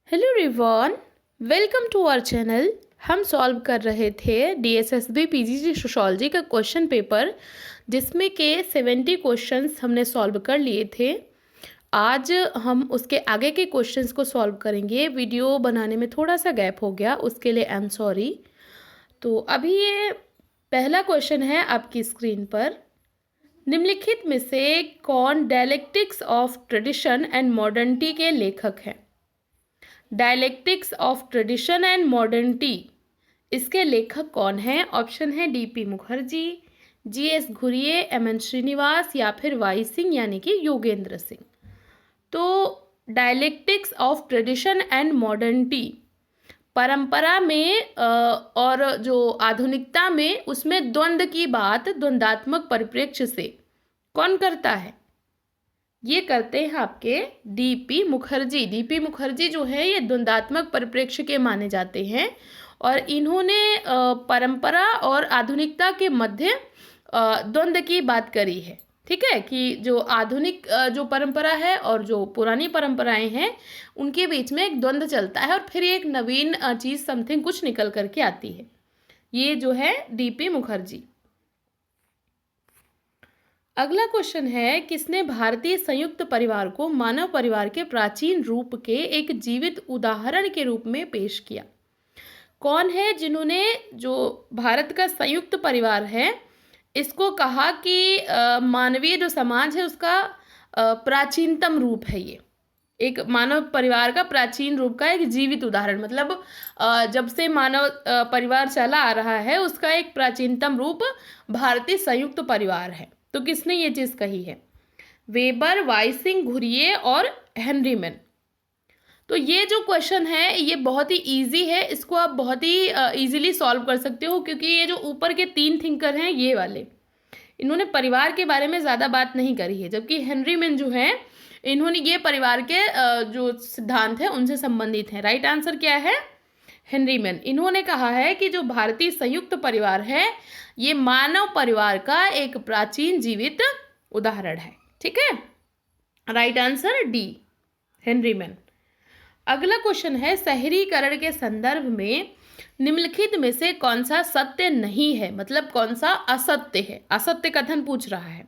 Hello everyone, welcome to our channel. हम solve कर रहे थे DSSB PGC सोशोलॉजी का क्वेश्चन पेपर, जिसमें के 70 क्वेश्चंस हमने सॉल्व कर लिए थे। आज हम उसके आगे के क्वेश्चंस को सॉल्व करेंगे। वीडियो बनाने में थोड़ा सा गैप हो गया, उसके लिए आई एम सॉरी। तो अभी ये पहला क्वेश्चन है आपकी स्क्रीन पर। निम्नलिखित में से कौन dialectics of tradition and modernity के लेखक हैं? Dialectics of tradition and modernity, इसके लेखक कौन हैं? ऑप्शन है DP Mukherjee, GS Ghurye, MN Srinivas या फिर वाई सिंह यानी कि योगेंद्र सिंह। तो dialectics of tradition and modernity परंपरा में और जो आधुनिकता में, उसमें द्वंद्व की बात द्वंद्वात्मक परिप्रेक्ष्य से कौन करता है? ये करते हैं आपके DP मुखर्जी। DP मुखर्जी जो है ये द्वंद्वात्मक परिप्रेक्ष्य के माने जाते हैं और इन्होंने परंपरा और आधुनिकता के मध्य द्वंद्व की बात करी है। ठीक है, कि जो आधुनिक जो परंपरा है और जो पुरानी परंपराएं हैं उनके बीच में एक द्वंद्व चलता है और फिर एक नवीन चीज़ समथिंग कुछ निकल करके आती है। ये जो है DP मुखर्जी। अगला क्वेश्चन है, किसने भारतीय संयुक्त परिवार को मानव परिवार के प्राचीन रूप के एक जीवित उदाहरण के रूप में पेश किया? कौन है जिन्होंने जो भारत का संयुक्त परिवार है इसको कहा कि मानवीय जो समाज है उसका प्राचीनतम रूप है? ये एक मानव परिवार का प्राचीन रूप का एक जीवित उदाहरण, मतलब जब से मानव परिवार चला आ रहा है उसका एक प्राचीनतम रूप भारतीय संयुक्त परिवार है। तो किसने ये चीज़ कही है? वेबर, वाई सिंह, घुरिये और हेनरी मैन। तो ये जो क्वेश्चन है ये बहुत ही इजी है, इसको आप बहुत ही इजीली सॉल्व कर सकते हो, क्योंकि ये जो ऊपर के 3 थिंकर हैं ये वाले, इन्होंने परिवार के बारे में ज़्यादा बात नहीं करी है, जबकि हेनरी मैन जो है इन्होंने ये परिवार के जो सिद्धांत है उनसे संबंधित हैं। राइट आंसर क्या है? Henry man. इन्होंने कहा है कि जो भारतीय संयुक्त परिवार है ये मानव परिवार का एक प्राचीन जीवित उदाहरण है। ठीक है, right answer D, Henry man. अगला क्वेश्चन है, शहरीकरण के संदर्भ में निम्नलिखित में से कौन सा सत्य नहीं है, मतलब कौन सा असत्य है? असत्य कथन पूछ रहा है।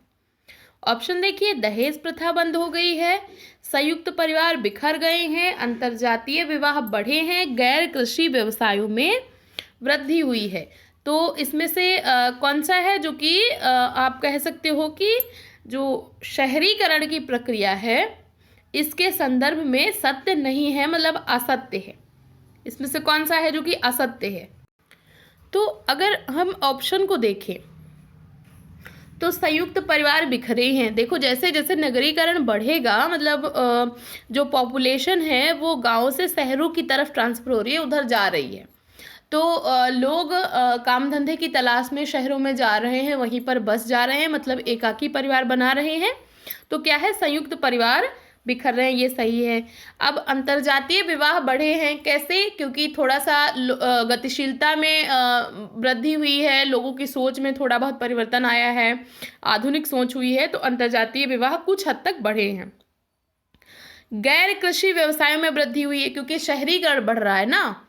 ऑप्शन देखिए, दहेज प्रथा बंद हो गई है, संयुक्त परिवार बिखर गए हैं, अंतरजातीय विवाह बढ़े हैं, गैर कृषि व्यवसायों में वृद्धि हुई है। तो इसमें से कौन सा है जो कि आप कह सकते हो कि जो शहरीकरण की प्रक्रिया है इसके संदर्भ में सत्य नहीं है, मतलब असत्य है? इसमें से कौन सा है जो कि असत्य है? तो अगर हम ऑप्शन को देखें तो संयुक्त परिवार बिखरे हैं। देखो, जैसे जैसे नगरीकरण बढ़ेगा, मतलब जो पॉपुलेशन है वो गांव से शहरों की तरफ ट्रांसफर हो रही है, उधर जा रही है। तो लोग काम धंधे की तलाश में शहरों में जा रहे हैं, वहीं पर बस जा रहे हैं, मतलब एकाकी परिवार बना रहे हैं। तो क्या है? संयुक्त परिवार बिखर रहे हैं, ये सही है। अब अंतरजातीय विवाह बढ़े हैं, कैसे? क्योंकि थोड़ा सा गतिशीलता में वृद्धि हुई है, लोगों की सोच में थोड़ा बहुत परिवर्तन आया है, आधुनिक सोच हुई है, तो अंतरजातीय विवाह कुछ हद तक बढ़े हैं। गैर कृषि व्यवसायों में वृद्धि हुई है, क्योंकि शहरीकरण बढ़ रहा है ना,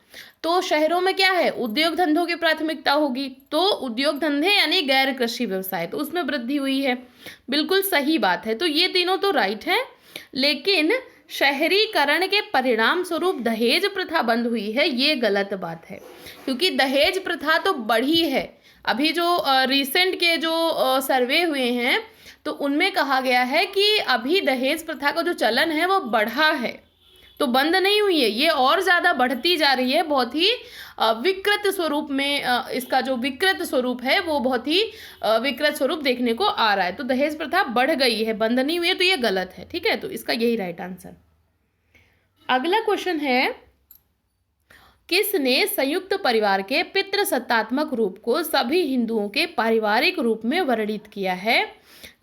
तो शहरों में क्या है? उद्योग धंधों की प्राथमिकता होगी, तो उद्योग धंधे यानी गैर कृषि व्यवसाय, तो उसमें वृद्धि हुई है। बिल्कुल सही बात है। तो ये तीनों तो राइट है, लेकिन शहरीकरण के परिणाम स्वरूप दहेज प्रथा बंद हुई है, ये गलत बात है, क्योंकि दहेज प्रथा तो बढ़ी है। अभी जो रिसेंट के जो सर्वे हुए हैं तो उनमें कहा गया है कि अभी दहेज प्रथा का जो चलन है वो बढ़ा है, तो बंद नहीं हुई है, ये और ज़्यादा बढ़ती जा रही है। बहुत ही विकृत स्वरूप में इसका जो विकृत स्वरूप है वो बहुत ही विकृत स्वरूप देखने को आ रहा है। तो दहेज प्रथा बढ़ गई है, बंद नहीं हुई है, तो ये गलत है। ठीक है, तो इसका यही राइट आंसर। अगला क्वेश्चन है, किसने संयुक्त परिवार के पितृसत्तात्मक रूप को सभी हिंदुओं के पारिवारिक रूप में वर्णित किया है,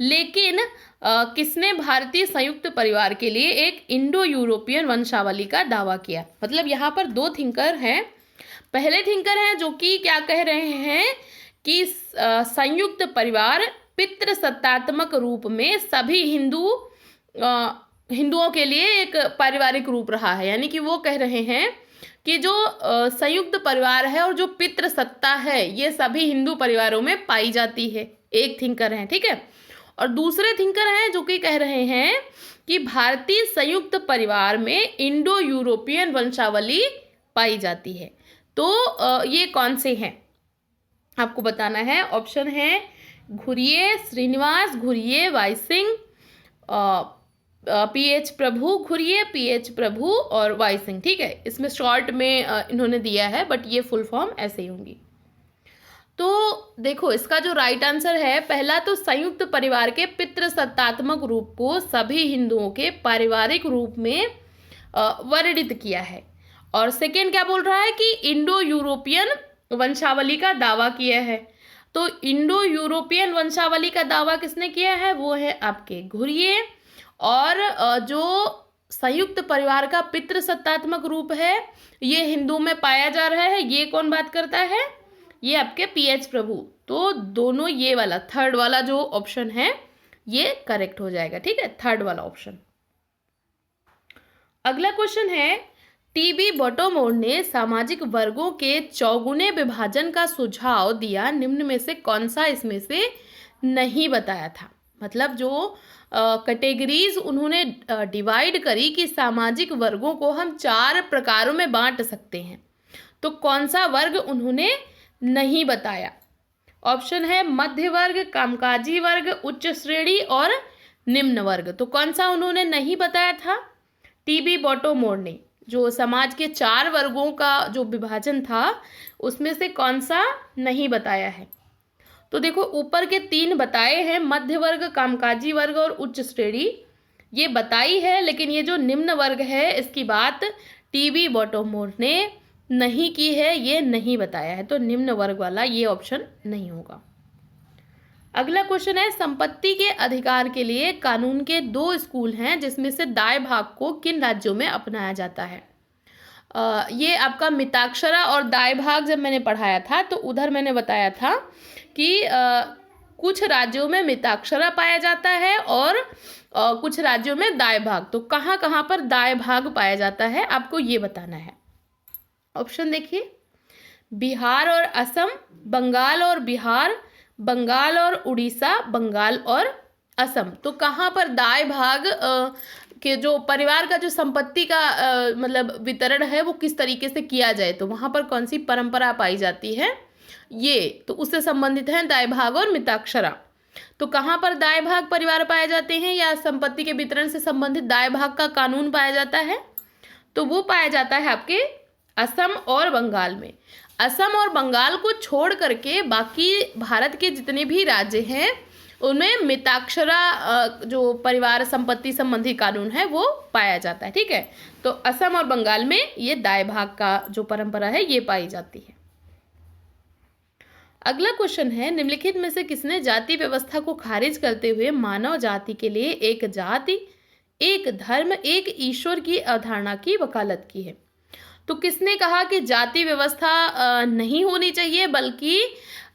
लेकिन किसने भारतीय संयुक्त परिवार के लिए एक इंडो यूरोपियन वंशावली का दावा किया? मतलब यहाँ पर 2 थिंकर हैं। पहले थिंकर हैं जो कि क्या कह रहे हैं कि संयुक्त परिवार पितृसत्तात्मक रूप में सभी हिंदू हिंदुओं के लिए एक पारिवारिक रूप रहा है। यानी कि वो कह रहे हैं कि जो संयुक्त परिवार है और जो पितृ सत्ता है ये सभी हिंदू परिवारों में पाई जाती है। एक थिंकर है, ठीक है। और दूसरे थिंकर हैं जो कि कह रहे हैं कि भारतीय संयुक्त परिवार में इंडो यूरोपियन वंशावली पाई जाती है। तो ये कौन से हैं आपको बताना है। ऑप्शन है घुरिये श्रीनिवास घुरिये वाईसिंह, पीएच प्रभु घुरिये, पीएच प्रभु और वाईसिंह, ठीक है। इसमें शॉर्ट में इन्होंने दिया है बट ये फुल फॉर्म ऐसे ही होंगी। तो देखो इसका जो राइट आंसर है, पहला तो संयुक्त परिवार के पितृसत्तात्मक रूप को सभी हिंदुओं के पारिवारिक रूप में वर्णित किया है। और सेकेंड क्या बोल रहा है कि इंडो यूरोपियन वंशावली का दावा किया है। तो इंडो यूरोपियन वंशावली का दावा किसने किया है, वो है आपके घुरिये। और जो संयुक्त परिवार का पितृसत्तात्मक रूप है ये हिंदू में पाया जा रहा है, ये कौन बात करता है, ये आपके पीएच प्रभु। तो दोनों ये वाला थर्ड वाला जो ऑप्शन है ये करेक्ट हो जाएगा, ठीक है, थर्ड वाला ऑप्शन। अगला क्वेश्चन है टीबी बटोमोर ने सामाजिक वर्गों के चौगुने विभाजन का सुझाव दिया, निम्न में से कौन सा इसमें से नहीं बताया था। मतलब जो कैटेगरीज उन्होंने डिवाइड करी कि सामाजिक वर्गों को हम 4 प्रकारों में बांट सकते हैं, तो कौन सा वर्ग उन्होंने नहीं बताया। ऑप्शन है मध्य वर्ग, कामकाजी वर्ग, उच्च श्रेणी और निम्न वर्ग। तो कौन सा उन्होंने नहीं बताया था टीबी बटोमोर ने, जो समाज के 4 वर्गों का जो विभाजन था उसमें से कौन सा नहीं बताया है। तो देखो ऊपर के 3 बताए हैं, मध्य वर्ग, कामकाजी वर्ग और उच्च श्रेणी, ये बताई है। लेकिन ये जो निम्न वर्ग है इसकी बात टीबी बटोमोर ने नहीं की है, ये नहीं बताया है। तो निम्न वर्ग वाला ये ऑप्शन नहीं होगा। अगला क्वेश्चन है संपत्ति के अधिकार के लिए कानून के 2 स्कूल हैं जिसमें से दाय भाग को किन राज्यों में अपनाया जाता है। ये आपका मिताक्षरा और दाय भाग जब मैंने पढ़ाया था तो उधर मैंने बताया था कि कुछ राज्यों में मिताक्षरा पाया जाता है और कुछ राज्यों में दाय भाग। तो कहाँ कहाँ पर दाय भाग पाया जाता है आपको ये बताना है। ऑप्शन देखिए, बिहार और असम, बंगाल और बिहार, बंगाल और उड़ीसा, बंगाल और असम। तो कहाँ पर दाय भाग के जो परिवार का जो संपत्ति का मतलब वितरण है वो किस तरीके से किया जाए, तो वहाँ पर कौन सी परंपरा पाई जाती है, ये तो उससे संबंधित है दाय भाग और मिताक्षरा। तो कहाँ पर दाय भाग परिवार पाए जाते हैं या संपत्ति के वितरण से संबंधित दाय भाग का कानून पाया जाता है, तो वो पाया जाता है आपके असम और बंगाल में। असम और बंगाल को छोड़ करके बाकी भारत के जितने भी राज्य हैं उनमें मिताक्षरा जो परिवार संपत्ति संबंधी कानून है वो पाया जाता है, ठीक है। तो असम और बंगाल में ये दाय भाग का जो परंपरा है ये पाई जाती है। अगला क्वेश्चन है निम्नलिखित में से किसने जाति व्यवस्था को खारिज करते हुए मानव जाति के लिए एक जाति, एक धर्म, एक ईश्वर की अवधारणा की वकालत की है। तो किसने कहा कि जाति व्यवस्था नहीं होनी चाहिए बल्कि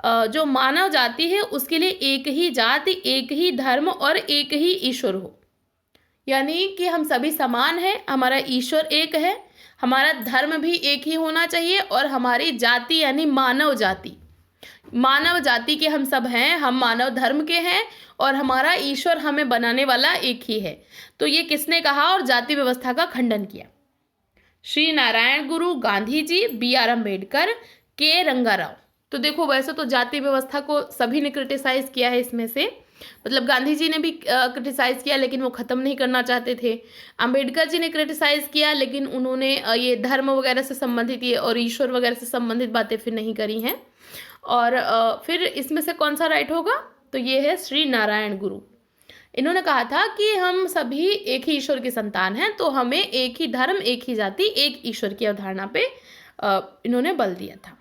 जो मानव जाति है उसके लिए एक ही जाति, एक ही धर्म और एक ही ईश्वर हो, यानी कि हम सभी समान हैं, हमारा ईश्वर एक है, हमारा धर्म भी एक ही होना चाहिए और हमारी जाति यानी मानव जाति के हम सब हैं, हम मानव धर्म के हैं और हमारा ईश्वर हमें बनाने वाला एक ही है। तो ये किसने कहा और जाति व्यवस्था का खंडन किया? श्री नारायण गुरु, गांधी जी, BR अम्बेडकर, के रंगाराव। तो देखो वैसे तो जाति व्यवस्था को सभी ने क्रिटिसाइज किया है इसमें से, मतलब गांधी जी ने भी क्रिटिसाइज किया लेकिन वो ख़त्म नहीं करना चाहते थे। अम्बेडकर जी ने क्रिटिसाइज किया लेकिन उन्होंने ये धर्म वगैरह से संबंधित ये और ईश्वर वगैरह से संबंधित बातें फिर नहीं करी हैं। और फिर इसमें से कौन सा राइट होगा, तो ये है श्री नारायण गुरु। इन्होंने कहा था कि हम सभी एक ही ईश्वर की संतान हैं, तो हमें एक ही धर्म, एक ही जाति, एक ईश्वर की अवधारणा पे इन्होंने बल दिया था।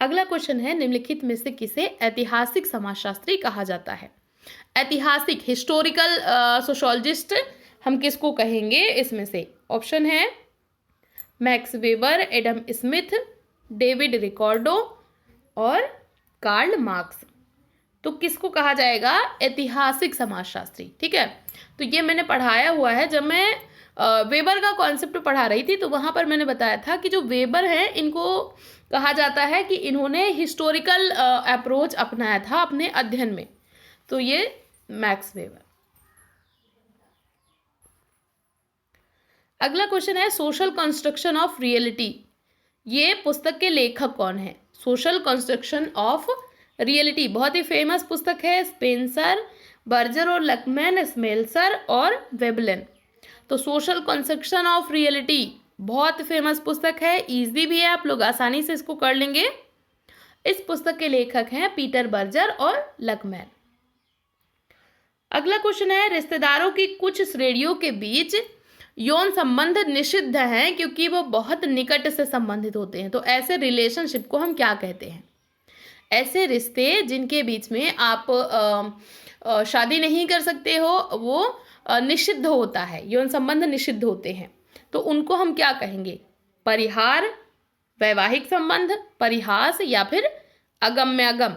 अगला क्वेश्चन है निम्नलिखित में से किसे ऐतिहासिक समाजशास्त्री कहा जाता है। ऐतिहासिक हिस्टोरिकल सोशोलॉजिस्ट हम किसको कहेंगे इसमें से? ऑप्शन है max weber, Adam Smith, David Ricardo और कार्ल मार्क्स। तो किसको कहा जाएगा? ऐतिहासिक समाजशास्त्री। ठीक है, तो ये मैंने पढ़ाया हुआ है। जब मैं वेबर का कॉन्सेप्ट पढ़ा रही थी तो वहाँ पर मैंने बताया था कि जो वेबर हैं इनको कहा जाता है कि इन्होंने हिस्टोरिकल अप्रोच अपनाया था अपने अध्ययन में। तो ये मैक्स वेबर। अगला क्वेश्चन है सोशल कंस्ट्रक्शन ऑफ रियलिटी। ये पुस्तक के लेखक कौन है? सोशल कंस्ट्रक्शन ऑफ रियलिटी बहुत ही फेमस पुस्तक है। स्पेंसर, बर्जर और लकमैन, स्मेल्सर और वेबलेन। तो सोशल कंस्ट्रक्शन ऑफ रियलिटी बहुत फेमस पुस्तक है, इजी भी है, आप लोग आसानी से इसको कर लेंगे। इस पुस्तक के लेखक हैं पीटर बर्जर और लकमैन। अगला क्वेश्चन है रिश्तेदारों की कुछ श्रेणियों के बीच यौन संबंध निषिद्ध हैं क्योंकि वो बहुत निकट से संबंधित होते हैं। तो ऐसे रिलेशनशिप को हम क्या कहते हैं? ऐसे रिश्ते जिनके बीच में आप शादी नहीं कर सकते हो, वो निषिद्ध होता है, यौन संबंध निषिद्ध होते हैं, तो उनको हम क्या कहेंगे? परिहार, वैवाहिक संबंध, परिहास या फिर अगम्य अगम।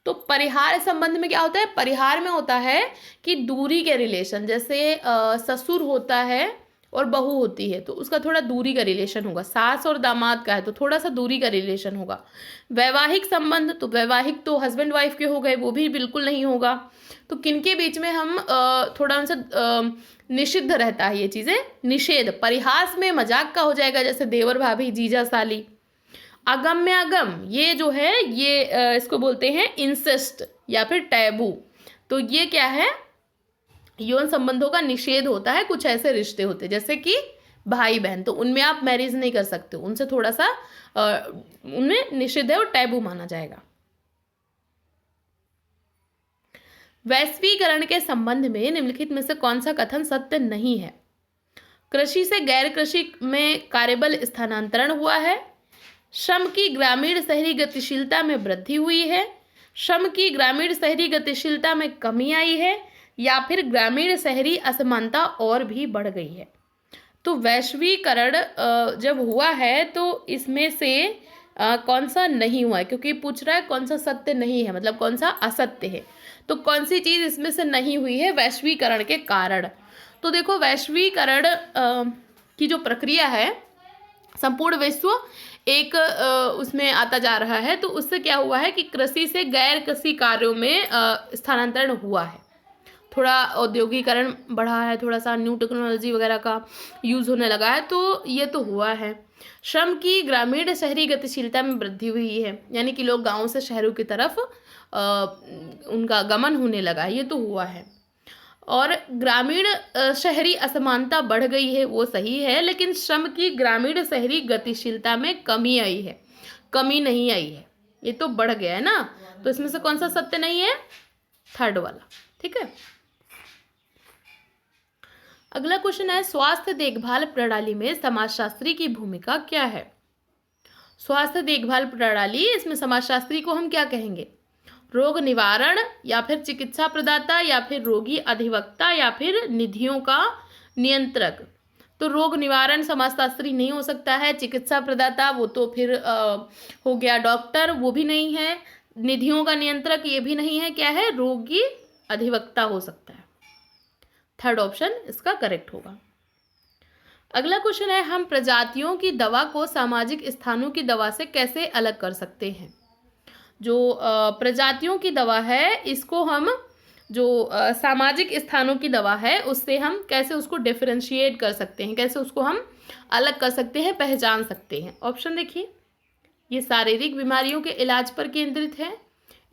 तो परिहार संबंध में क्या होता है? परिहार में होता है कि दूरी के रिलेशन, जैसे ससुर होता है और बहू होती है तो उसका थोड़ा दूरी का रिलेशन होगा। सास और दामाद का है तो थोड़ा सा दूरी का रिलेशन होगा। वैवाहिक संबंध, तो वैवाहिक तो हस्बैंड वाइफ के हो गए, वो भी बिल्कुल नहीं होगा। तो किनके बीच में हम थोड़ा उनसे निषिद्ध रहता है ये चीज़ें, निषेध। परिहास में मजाक का हो जाएगा, जैसे देवर भाभी, जीजा साली। अगम्य अगम ये जो है ये इसको बोलते हैं इंसेस्ट या फिर टैबू। तो ये क्या है? यौन संबंधों का निषेध होता है। कुछ ऐसे रिश्ते होते हैं जैसे कि भाई बहन, तो उनमें आप मैरिज नहीं कर सकते, उनसे थोड़ा सा उनमें निषेध है और टैबू माना जाएगा। वैश्वीकरण के संबंध में निम्नलिखित में से कौन सा कथन सत्य नहीं है? कृषि से गैर कृषि में कार्यबल स्थानांतरण हुआ है, श्रम की ग्रामीण शहरी गतिशीलता में वृद्धि हुई है, श्रम की ग्रामीण शहरी गतिशीलता में कमी आई है, या फिर ग्रामीण शहरी असमानता और भी बढ़ गई है। तो वैश्वीकरण जब हुआ है तो इसमें से कौन सा नहीं हुआ है, क्योंकि पूछ रहा है कौन सा सत्य नहीं है, मतलब कौन सा असत्य है। तो कौन सी चीज़ इसमें से नहीं हुई है वैश्वीकरण के कारण? तो देखो, वैश्वीकरण की जो प्रक्रिया है, संपूर्ण विश्व एक उसमें आता जा रहा है, तो उससे क्या हुआ है कि कृषि से गैर कृषि कार्यों में स्थानांतरण हुआ है। थोड़ा औद्योगिकरण बढ़ा है, थोड़ा सा न्यू टेक्नोलॉजी वगैरह का यूज़ होने लगा है, तो ये तो हुआ है। श्रम की ग्रामीण शहरी गतिशीलता में वृद्धि हुई है, यानी कि लोग गांव से शहरों की तरफ उनका गमन होने लगा है, ये तो हुआ है। और ग्रामीण शहरी असमानता बढ़ गई है, वो सही है, लेकिन श्रम की ग्रामीण शहरी गतिशीलता में कमी आई है, कमी नहीं आई है, ये तो बढ़ गया है ना। तो इसमें से कौन सा सत्य नहीं है? थर्ड वाला। ठीक है, अगला क्वेश्चन है स्वास्थ्य देखभाल प्रणाली में समाजशास्त्री की भूमिका क्या है? स्वास्थ्य देखभाल प्रणाली, इसमें समाजशास्त्री को हम क्या कहेंगे? रोग निवारण या फिर चिकित्सा प्रदाता या फिर रोगी अधिवक्ता या फिर निधियों का नियंत्रक। तो रोग निवारण समाजशास्त्री नहीं हो सकता है, चिकित्सा प्रदाता वो तो फिर हो गया डॉक्टर, वो भी नहीं है, निधियों का नियंत्रक ये भी नहीं है, क्या है? रोगी अधिवक्ता हो सकता है। थर्ड ऑप्शन इसका करेक्ट होगा। अगला क्वेश्चन है हम प्रजातियों की दवा को सामाजिक स्थानों की दवा से कैसे अलग कर सकते हैं? जो प्रजातियों की दवा है, इसको हम जो सामाजिक स्थानों की दवा है उससे हम कैसे उसको डिफरेंशिएट कर सकते हैं, कैसे उसको हम अलग कर सकते हैं, पहचान सकते हैं? ऑप्शन देखिए, ये शारीरिक बीमारियों के इलाज पर केंद्रित है,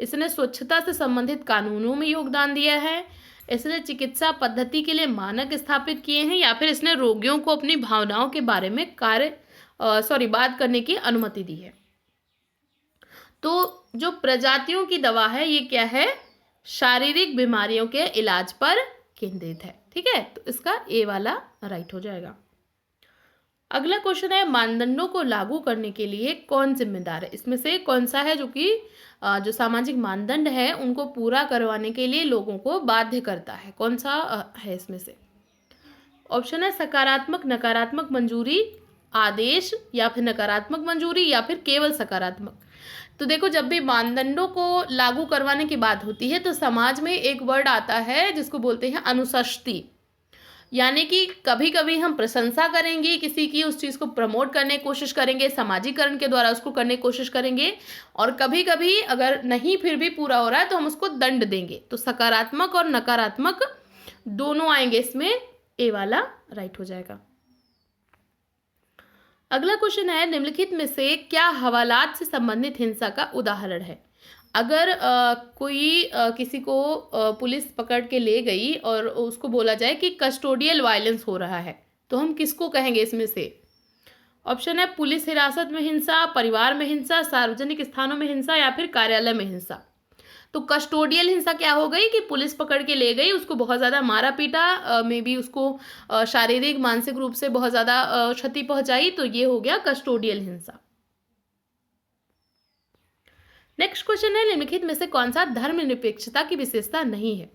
इसने स्वच्छता से संबंधित कानूनों में योगदान दिया है, इसने चिकित्सा पद्धति के लिए मानक स्थापित किए हैं, या फिर इसने रोगियों को अपनी भावनाओं के बारे में बात करने की अनुमति दी है। तो जो प्रजातियों की दवा है ये क्या है? शारीरिक बीमारियों के इलाज पर केंद्रित है। ठीक है, तो इसका ए वाला राइट हो जाएगा। अगला क्वेश्चन है मानदंडों को लागू करने के लिए कौन जिम्मेदार है? इसमें से कौन सा है जो कि जो सामाजिक मानदंड है उनको पूरा करवाने के लिए लोगों को बाध्य करता है? कौन सा है इसमें से? ऑप्शन है सकारात्मक, नकारात्मक मंजूरी, आदेश, या फिर नकारात्मक मंजूरी, या फिर केवल सकारात्मक। तो देखो, जब भी मानदंडों को लागू करवाने की बात होती है तो समाज में एक वर्ड आता है जिसको बोलते हैं अनुशस्ति। यानी कि कभी कभी हम प्रशंसा करेंगे किसी की, उस चीज़ को प्रमोट करने की कोशिश करेंगे, सामाजिकरण के द्वारा उसको करने की कोशिश करेंगे, और कभी कभी अगर नहीं फिर भी पूरा हो रहा है तो हम उसको दंड देंगे। तो सकारात्मक और नकारात्मक दोनों आएंगे इसमें, ए वाला राइट हो जाएगा। अगला क्वेश्चन है, निम्नलिखित में से क्या हवालात से संबंधित हिंसा का उदाहरण है? अगर कोई किसी को पुलिस पकड़ के ले गई और उसको बोला जाए कि कस्टोडियल वायलेंस हो रहा है, तो हम किसको कहेंगे इसमें से? ऑप्शन है पुलिस हिरासत में हिंसा, परिवार में हिंसा, सार्वजनिक स्थानों में हिंसा, या फिर कार्यालय में हिंसा। तो कस्टोडियल हिंसा क्या हो गई कि पुलिस पकड़ के ले गई, उसको बहुत ज़्यादा मारा पीटा, मे बी उसको शारीरिक मानसिक रूप से बहुत ज़्यादा क्षति पहुंचाई, तो ये हो गया कस्टोडियल हिंसा। नेक्स्ट क्वेश्चन है, निम्नलिखित में से कौन सा धर्मनिरपेक्षता की विशेषता नहीं है?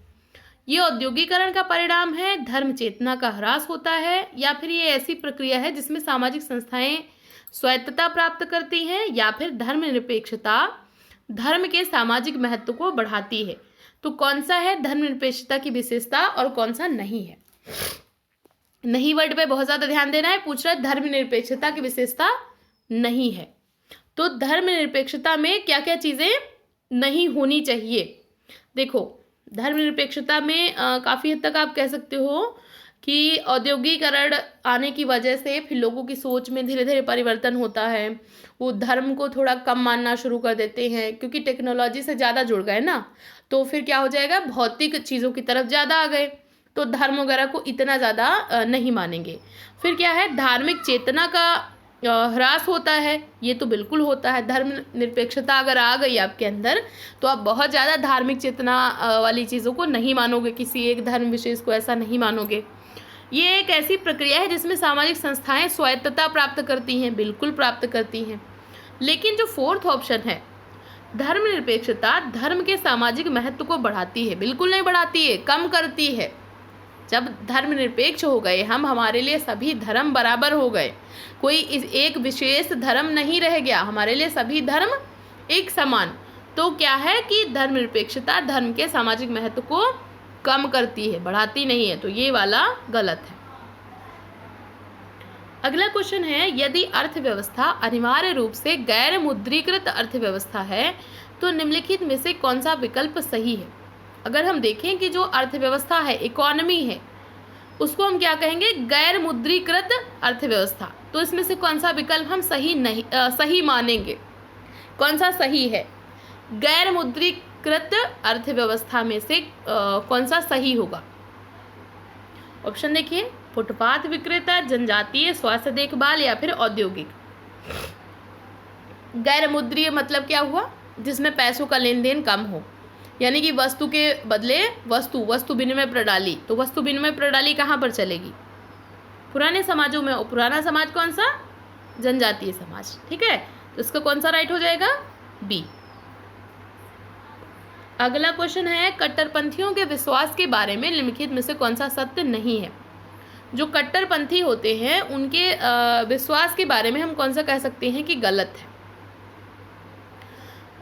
ये औद्योगिकरण का परिणाम है, धर्म चेतना का ह्रास होता है, या फिर ये ऐसी प्रक्रिया है जिसमें सामाजिक संस्थाएं स्वायत्तता प्राप्त करती हैं, या फिर धर्मनिरपेक्षता धर्म के सामाजिक महत्व को बढ़ाती है। तो कौन सा है धर्मनिरपेक्षता की विशेषता और कौन सा नहीं है? नहीं वर्ड पे बहुत ज़्यादा ध्यान देना है। पूछ रहा है धर्मनिरपेक्षता की विशेषता नहीं है। तो धर्मनिरपेक्षता में क्या क्या चीज़ें नहीं होनी चाहिए? देखो, धर्मनिरपेक्षता में काफ़ी हद तक आप कह सकते हो कि औद्योगिकरण आने की वजह से फिर लोगों की सोच में धीरे धीरे परिवर्तन होता है। वो धर्म को थोड़ा कम मानना शुरू कर देते हैं, क्योंकि टेक्नोलॉजी से ज़्यादा जुड़ गए ना, तो फिर क्या हो जाएगा, भौतिक चीज़ों की तरफ ज़्यादा आ गए, तो धर्म वगैरह को इतना ज़्यादा नहीं मानेंगे। फिर क्या है, धार्मिक चेतना का ह्रास होता है, ये तो बिल्कुल होता है। धर्म निरपेक्षता अगर आ गई आपके अंदर तो आप बहुत ज़्यादा धार्मिक चेतना वाली चीज़ों को नहीं मानोगे, किसी एक धर्म विशेष को ऐसा नहीं मानोगे। ये एक ऐसी प्रक्रिया है जिसमें सामाजिक संस्थाएं स्वायत्तता प्राप्त करती हैं, बिल्कुल प्राप्त करती हैं। लेकिन जो फोर्थ ऑप्शन है, धर्मनिरपेक्षता धर्म के सामाजिक महत्व को बढ़ाती है, बिल्कुल नहीं बढ़ाती है, कम करती है। जब धर्मनिरपेक्ष हो गए हम, हमारे लिए सभी धर्म बराबर हो गए, कोई एक विशेष धर्म नहीं रह गया, हमारे लिए सभी धर्म एक समान। तो क्या है कि धर्मनिरपेक्षता धर्म के सामाजिक महत्व को कम करती है, बढ़ाती नहीं है। तो ये वाला गलत है। अगला क्वेश्चन है, यदि अर्थव्यवस्था अनिवार्य रूप से गैर मुद्रीकृत अर्थव्यवस्था है तो निम्नलिखित में से कौन सा विकल्प सही है? अगर हम देखें कि जो अर्थव्यवस्था है, इकोनॉमी है, उसको हम क्या कहेंगे, गैर मुद्रीकृत अर्थव्यवस्था। तो इसमें से कौन सा विकल्प हम सही मानेंगे? कौन सा सही है? गैर मुद्रीकृत अर्थव्यवस्था में से कौन सा सही होगा? ऑप्शन देखिए, फुटपाथ विक्रेता, जनजातीय, स्वास्थ्य देखभाल, या फिर औद्योगिक। गैर मुद्रीय मतलब क्या हुआ, जिसमें पैसों का लेन देन कम हो, यानी कि वस्तु के बदले वस्तु विनिमय प्रणाली। तो वस्तु विनिमय प्रणाली कहाँ पर चलेगी? पुराने समाजों में। पुराना समाज कौन सा? जनजातीय समाज। ठीक है, तो इसका कौन सा राइट हो जाएगा? बी। अगला क्वेश्चन है, कट्टरपंथियों के विश्वास के बारे में निम्नलिखित में से कौन सा सत्य नहीं है? जो कट्टरपंथी होते हैं उनके विश्वास के बारे में हम कौन सा कह सकते हैं कि गलत है?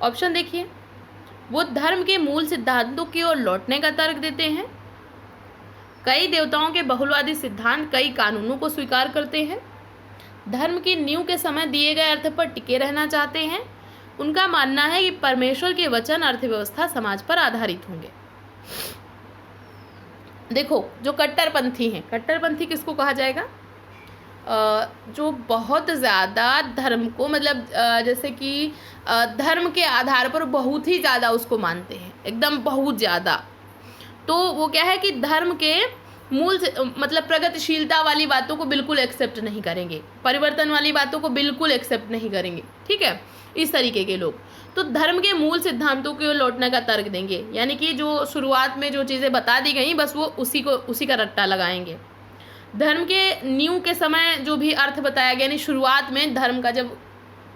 ऑप्शन देखिए, वो धर्म के मूल सिद्धांतों की ओर लौटने का तर्क देते हैं, कई देवताओं के बहुलवादी सिद्धांत कई कानूनों को स्वीकार करते हैं, धर्म की नींव के समय दिए गए अर्थ पर टिके रहना चाहते हैं, उनका मानना है कि परमेश्वर के वचन अर्थव्यवस्था समाज पर आधारित होंगे। देखो, जो कट्टरपंथी हैं, कट्टरपंथी किसको कहा जाएगा? जो बहुत ज़्यादा धर्म को, मतलब जैसे कि धर्म के आधार पर बहुत ही ज़्यादा उसको मानते हैं, एकदम बहुत ज़्यादा। तो वो क्या है कि धर्म के मूल से, मतलब प्रगतिशीलता वाली बातों को बिल्कुल एक्सेप्ट नहीं करेंगे, परिवर्तन वाली बातों को बिल्कुल एक्सेप्ट नहीं करेंगे। ठीक है, इस तरीके के लोग तो धर्म के मूल सिद्धांतों की ओर लौटने का तर्क देंगे, यानी कि जो शुरुआत में जो चीज़ें बता दी गई बस वो उसी का रट्टा लगाएंगे। धर्म के नींव के समय जो भी अर्थ बताया गया, यानी शुरुआत में धर्म का जब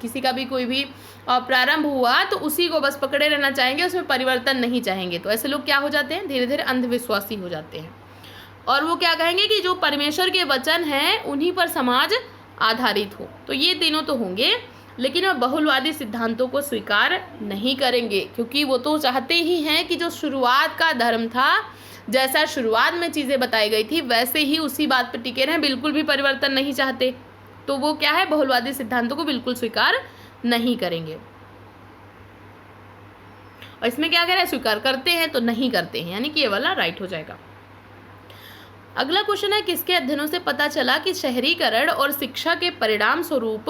किसी का भी कोई भी प्रारंभ हुआ तो उसी को बस पकड़े रहना चाहेंगे, उसमें परिवर्तन नहीं चाहेंगे। तो ऐसे लोग क्या हो जाते हैं, धीरे धीरे अंधविश्वासी हो जाते हैं। और वो क्या कहेंगे कि जो परमेश्वर के वचन हैं उन्हीं पर समाज आधारित हो। तो ये तीनों तो होंगे लेकिन वह बहुलवादी सिद्धांतों को स्वीकार नहीं करेंगे, क्योंकि वो तो चाहते ही हैं कि जो शुरुआत का धर्म था, जैसा शुरुआत में चीज़ें बताई गई थी वैसे ही उसी बात पर टिके रहें, बिल्कुल भी परिवर्तन नहीं चाहते। तो वो क्या है, बहुलवादी सिद्धांतों को बिल्कुल स्वीकार नहीं करेंगे। और इसमें क्या कह रहा है, स्वीकार करते हैं तो नहीं करते हैं, यानी कि ये वाला राइट हो जाएगा। अगला क्वेश्चन है, किसके अध्ययनों से पता चला कि शहरीकरण और शिक्षा के परिणाम स्वरूप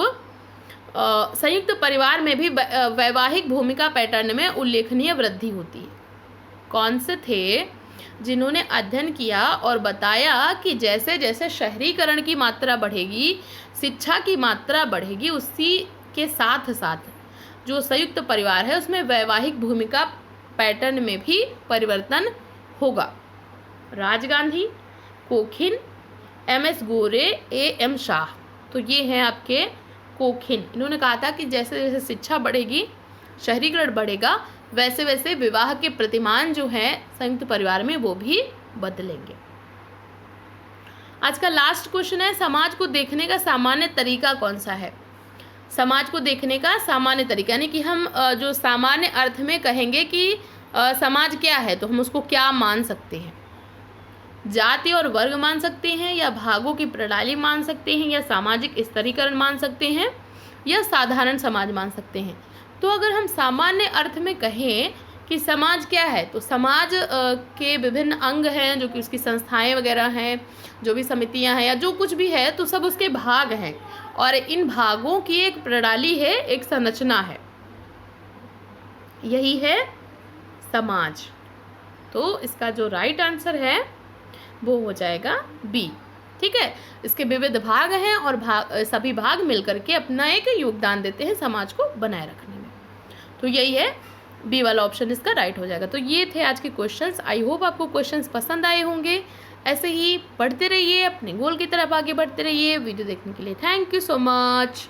संयुक्त परिवार में भी वैवाहिक भूमिका पैटर्न में उल्लेखनीय वृद्धि होती है। कौन से थे जिन्होंने अध्ययन किया और बताया कि जैसे जैसे शहरीकरण की मात्रा बढ़ेगी, शिक्षा की मात्रा बढ़ेगी, उसी के साथ साथ जो संयुक्त परिवार है उसमें वैवाहिक भूमिका पैटर्न में भी परिवर्तन होगा। राज Gandhi, कोखिन, MS. Gore, AM. Shah. तो ये हैं आपके कोखिन। इन्होंने कहा था कि जैसे जैसे शिक्षा बढ़ेगी, शहरीकरण बढ़ेगा, वैसे वैसे विवाह के प्रतिमान जो हैं संयुक्त परिवार में वो भी बदलेंगे। आज का लास्ट क्वेश्चन है, समाज को देखने का सामान्य तरीका कौन सा है। समाज को देखने का सामान्य तरीका, यानी कि हम जो सामान्य अर्थ में कहेंगे कि समाज क्या है, तो हम उसको क्या मान सकते हैं। जाति और वर्ग मान सकते हैं, या भागों की प्रणाली मान सकते हैं, या सामाजिक स्तरीकरण मान सकते हैं, या साधारण समाज मान सकते हैं। तो अगर हम सामान्य अर्थ में कहें कि समाज क्या है, तो समाज के विभिन्न अंग हैं, जो कि उसकी संस्थाएं वगैरह हैं, जो भी समितियां हैं या जो कुछ भी है, तो सब उसके भाग हैं, और इन भागों की एक प्रणाली है, एक संरचना है, यही है समाज। तो इसका जो राइट आंसर है वो हो जाएगा बी। ठीक है, इसके विविध भाग हैं और सभी भाग मिलकर के अपना एक योगदान देते हैं समाज को बनाए रखने में। तो यही है, बी वाला ऑप्शन इसका राइट हो जाएगा। तो ये थे आज के क्वेश्चंस। आई होप आपको क्वेश्चंस पसंद आए होंगे। ऐसे ही पढ़ते रहिए, अपने गोल की तरफ आगे बढ़ते रहिए। वीडियो देखने के लिए थैंक यू सो मच।